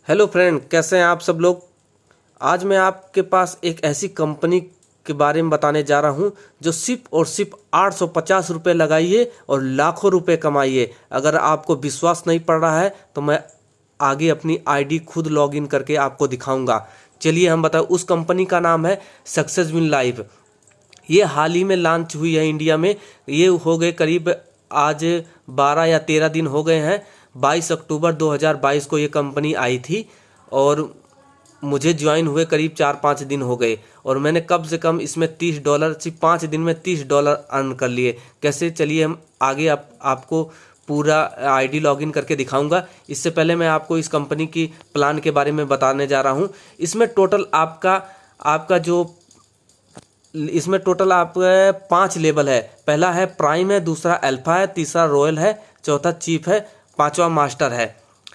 Hello friend, कैसे हैं आप सब लोग। आज मैं आपके पास एक ऐसी कंपनी के बारे में बताने जा रहा हूं जो सिर्फ और सिर्फ 850 रुपये लगाइए और लाखों रुपए कमाइए। अगर आपको विश्वास नहीं पड़ रहा है तो मैं आगे अपनी आईडी खुद लॉगिन करके आपको दिखाऊंगा। चलिए हम बताओ, उस कंपनी का नाम है सक्सेस विन लाइफ। ये हाल ही में लॉन्च हुई है इंडिया में। ये हो गए करीब आज 12 या 13 दिन हो गए हैं। 22 अक्टूबर 2022 को ये कंपनी आई थी और मुझे ज्वाइन हुए करीब 4-5 दिन हो गए और मैंने कम से कम इसमें $30 सिर्फ 5 दिन में $30 अर्न कर लिए। कैसे, चलिए हम आगे आपको पूरा आईडी लॉगिन करके दिखाऊंगा। इससे पहले मैं आपको इस कंपनी की प्लान के बारे में बताने जा रहा हूँ। इसमें टोटल आपका जो इसमें टोटल आपका 5 लेवल है। पहला है प्राइम है, दूसरा अल्फा है, तीसरा रॉयल है, चौथा चीफ है, पांचवा मास्टर है।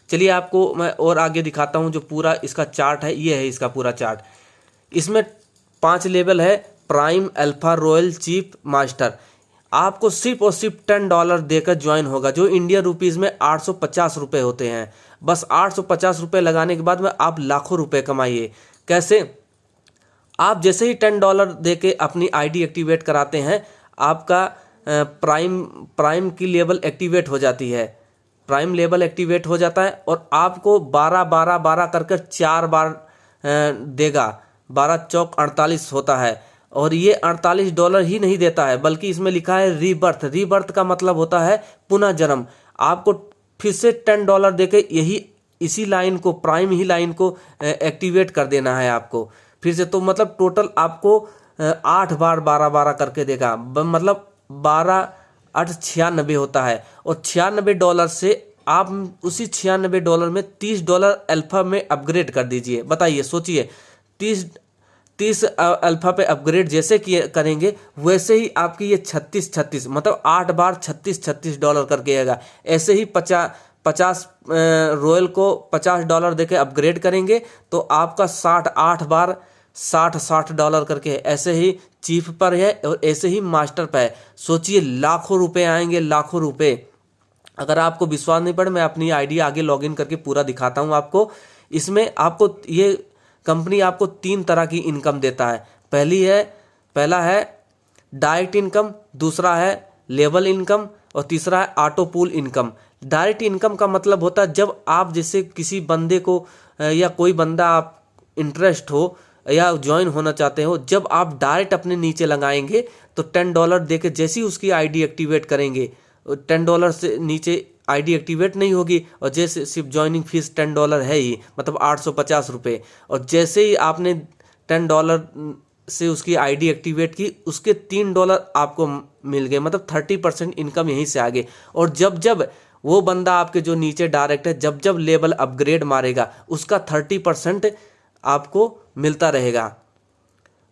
चलिए आपको मैं और आगे दिखाता हूं जो पूरा इसका चार्ट है। ये है इसका पूरा चार्ट। इसमें 5 लेवल है, prime, alpha, royal, chief, master. आपको सिर्फ और सिर्फ $10 देकर ज्वाइन होगा, जो इंडिया रुपीज़ में 850 रुपये होते हैं। बस 850 रुपये लगाने के बाद में आप लाखों रुपये कमाइए। कैसे, आप जैसे ही $10 दे के अपनी आईडी एक्टिवेट कराते हैं, आपका प्राइम की लेवल एक्टिवेट हो जाती है। प्राइम लेवल एक्टिवेट हो जाता है और आपको 12 करके 4 बार देगा। 12 चौक 48 होता है। और ये $48 ही नहीं देता है, बल्कि इसमें लिखा है रीबर्थ। रीबर्थ का मतलब होता है पुनः जन्म। आपको फिर से $10 देके इसी लाइन को, प्राइम ही लाइन को एक्टिवेट कर देना है आपको फिर से। तो मतलब टोटल आपको 8 बार 12 करके देगा। मतलब 12 8 96 होता है। और $96 से आप उसी $96 में $30 अल्फा में अपग्रेड कर दीजिए। बताइए, सोचिए, 30 अल्फा पे अपग्रेड जैसे करेंगे वैसे ही आपकी ये 36 मतलब 8 बार $36 करके आएगा। ऐसे ही 50 रॉयल को $50 देके अपग्रेड करेंगे तो आपका 8 बार $60 करके है। ऐसे ही चीफ पर है और ऐसे ही मास्टर पर है। सोचिए, लाखों रुपए आएंगे, लाखों रुपए। अगर आपको विश्वास नहीं पड़े, मैं अपनी आईडी आगे लॉगिन करके पूरा दिखाता हूं आपको। इसमें आपको ये कंपनी आपको 3 तरह की इनकम देता है। पहला है डायरेक्ट इनकम, दूसरा है लेवल इनकम और तीसरा है auto pool income. Direct income का मतलब होता है जब आप जैसे किसी बंदे को या कोई बंदा आप इंटरेस्ट हो या ज्वाइन होना चाहते हो, जब आप डायरेक्ट अपने नीचे लगाएंगे तो $10 देके जैसे ही उसकी आईडी एक्टिवेट करेंगे, $10 से नीचे आईडी एक्टिवेट नहीं होगी। और जैसे सिर्फ ज्वाइनिंग फीस $10 है ही, मतलब 850 रुपये। और जैसे ही आपने $10 से उसकी आईडी एक्टिवेट की, उसके $3 आपको मिल गए। मतलब 30% इनकम यहीं से आगे। और जब वो बंदा आपके जो नीचे डायरेक्ट है, जब लेवल अपग्रेड मारेगा, उसका 30% आपको मिलता रहेगा।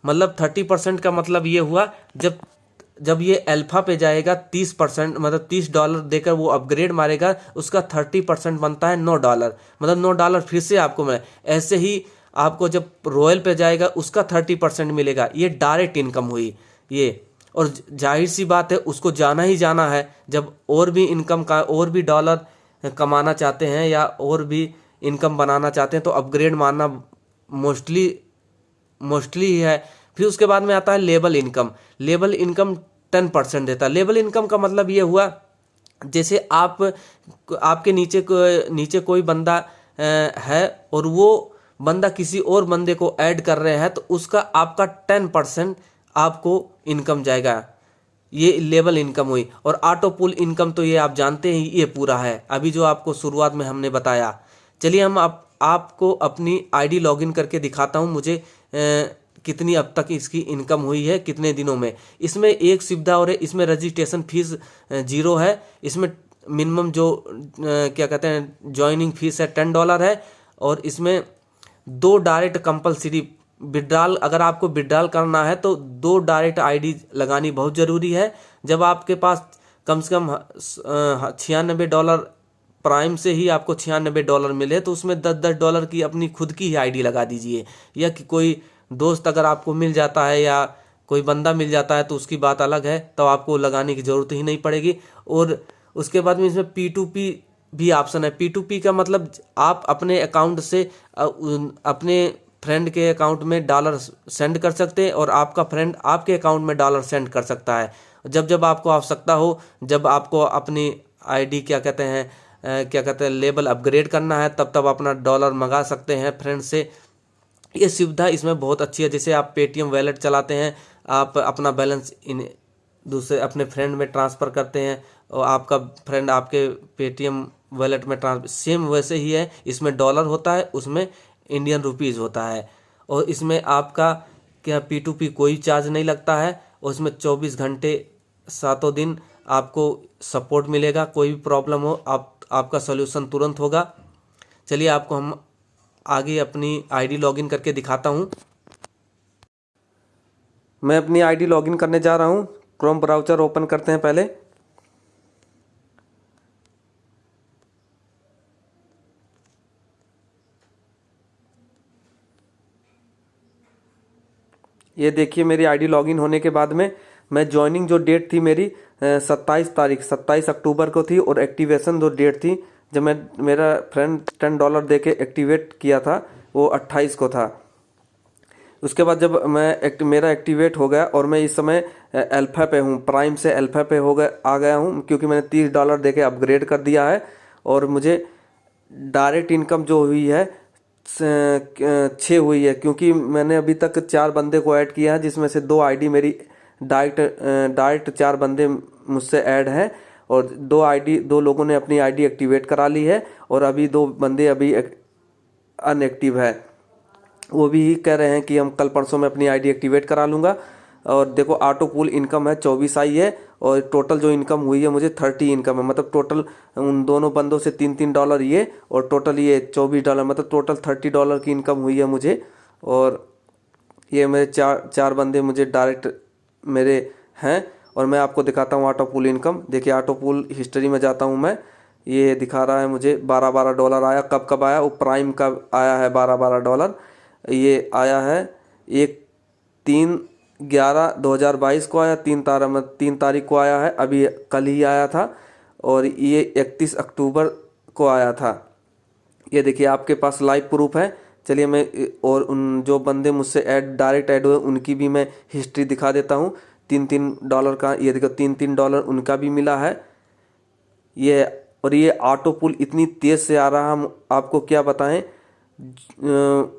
मतलब 30% का मतलब ये हुआ, जब ये अल्फा पे जाएगा 30%, मतलब $30 देकर वो अपग्रेड मारेगा, उसका 30% बनता है $9। मतलब $9 फिर से आपको मिले। ऐसे ही आपको जब रॉयल पे जाएगा उसका 30% मिलेगा। ये डायरेक्ट इनकम हुई ये। और जाहिर सी बात है, उसको जाना ही जाना है। जब और भी इनकम का, और भी डॉलर कमाना चाहते हैं या और भी इनकम बनाना चाहते हैं तो अपग्रेड मारना मोस्टली ही है। फिर उसके बाद में आता है लेवल इनकम। लेवल इनकम 10% देता है। लेवल इनकम का मतलब ये हुआ, जैसे आपके नीचे कोई बंदा है और वो बंदा किसी और बंदे को ऐड कर रहे हैं तो उसका आपका 10% आपको इनकम जाएगा। ये लेवल इनकम हुई। और ऑटो पुल इनकम तो ये आप जानते हैं, ये पूरा है अभी जो आपको शुरुआत में हमने बताया। चलिए हम आपको अपनी आईडी लॉगिन करके दिखाता हूँ मुझे कितनी अब तक इसकी इनकम हुई है, कितने दिनों में। इसमें एक सुविधा और है, इसमें रजिस्ट्रेशन फीस 0 है। इसमें मिनिमम जो क्या कहते हैं ज्वाइनिंग फीस है $10 है। और इसमें 2 डायरेक्ट कंपलसरी विड्रॉल, अगर आपको विड्रॉल करना है तो 2 डायरेक्ट आईडी लगानी बहुत ज़रूरी है। जब आपके पास कम से कम $96 प्राइम से ही आपको $96 मिले तो उसमें $10 की अपनी खुद की ही आईडी लगा दीजिए। या कि कोई दोस्त अगर आपको मिल जाता है या कोई बंदा मिल जाता है तो उसकी बात अलग है, तो आपको लगाने की ज़रूरत ही नहीं पड़ेगी। और उसके बाद में इसमें P2P भी ऑप्शन है। P2P का मतलब आप अपने अकाउंट से अपने फ्रेंड के अकाउंट में डॉलर सेंड कर सकते हैं और आपका फ्रेंड आपके अकाउंट में डॉलर सेंड कर सकता है। जब जब आपको आवश्यकता हो, जब आपको अपनी आईडी क्या कहते हैं लेवल अपग्रेड करना है, तब तब अपना डॉलर मंगा सकते हैं फ्रेंड से। ये सुविधा इसमें बहुत अच्छी है। जैसे आप पेटीएम वैलेट चलाते हैं, आप अपना बैलेंस इन दूसरे अपने फ्रेंड में ट्रांसफ़र करते हैं और आपका फ्रेंड आपके पेटीएम वैलेट में सेम वैसे ही है। इसमें डॉलर होता है, उसमें इंडियन रुपीज़ होता है। और इसमें आपका क्या P2P कोई चार्ज नहीं लगता है। और इसमें 24 घंटे 7 दिन आपको सपोर्ट मिलेगा। कोई भी प्रॉब्लम हो आपका सॉल्यूशन तुरंत होगा। चलिए आपको हम आगे अपनी आईडी लॉगिन करके दिखाता हूँ। मैं अपनी आईडी लॉगिन करने जा रहा हूँ। क्रोम ब्राउज़र ओपन करते हैं पहले। ये देखिए मेरी आईडी लॉगिन होने के बाद में मैं ज्वाइनिंग जो डेट थी मेरी 27 अक्टूबर को थी और एक्टिवेशन जो डेट थी जब मैं मेरा फ्रेंड $10 दे के एक्टिवेट किया था वो 28 को था। उसके बाद जब मेरा एक्टिवेट हो गया और मैं इस समय अल्फा पे हूँ, प्राइम से अल्फा पे आ गया हूँ क्योंकि मैंने $30 दे के अपग्रेड कर दिया है। और मुझे डायरेक्ट इनकम जो हुई है 6 हुई है क्योंकि मैंने अभी तक 4 बंदे को ऐड किया है, जिसमें से 2 आईडी मेरी डायरेक्ट 4 बंदे मुझसे ऐड हैं और 2 लोगों ने अपनी आईडी एक्टिवेट करा ली है और अभी 2 बंदे अभी अनएक्टिव है। वो भी कह रहे हैं कि हम कल परसों में अपनी आईडी एक्टिवेट करा लूँगा। और देखो ऑटो पूल इनकम है 24 आई है और टोटल जो इनकम हुई है मुझे 30 इनकम है। मतलब टोटल उन दोनों बंदों से $3 ये और टोटल ये $24, मतलब टोटल $30 की इनकम हुई है मुझे। और ये मेरे चार बंदे मुझे डायरेक्ट मेरे हैं। और मैं आपको दिखाता हूँ ऑटो पूल इनकम। देखिए ऑटो पूल हिस्ट्री में जाता हूँ मैं, ये दिखा रहा है मुझे $12 आया। कब आया? वो प्राइम का आया है $12। ये आया है 3/11/2022 को आया, 3 तारीख को आया है, अभी कल ही आया था। और ये 31 अक्टूबर को आया था। ये देखिए आपके पास लाइव प्रूफ है। चलिए मैं और उन जो बंदे मुझसे डायरेक्ट ऐड हुए उनकी भी मैं हिस्ट्री दिखा देता हूँ। $3 का ये देखो $3 उनका भी मिला है। ये और ये ऑटो पुल इतनी तेज़ से आ रहा, हम आपको क्या बताएं।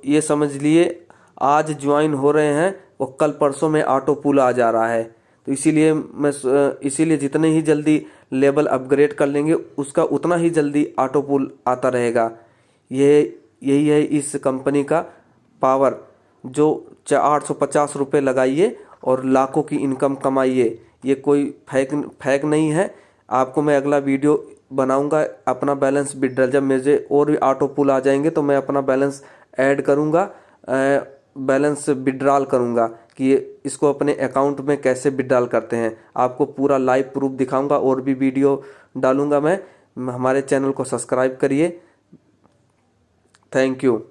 ये समझ लिए आज ज्वाइन हो रहे हैं और कल परसों में ऑटो पुल आ जा रहा है। तो इसीलिए जितने ही जल्दी लेवल अपग्रेड कर लेंगे उसका उतना ही जल्दी ऑटो पुल आता रहेगा। यही है इस कंपनी का पावर। जो 850 रुपये लगाइए और लाखों की इनकम कमाइए। ये कोई फेक नहीं है। आपको मैं अगला वीडियो बनाऊंगा अपना बैलेंस विड्रॉल, जब मुझे और भी ऑटो पुल आ जाएंगे तो मैं अपना बैलेंस ऐड करूंगा, बैलेंस विड्रॉल करूंगा कि इसको अपने अकाउंट में कैसे विड्रॉल करते हैं। आपको पूरा लाइव प्रूफ दिखाऊंगा और भी वीडियो डालूंगा मैं। हमारे चैनल को सब्सक्राइब करिए। Thank you.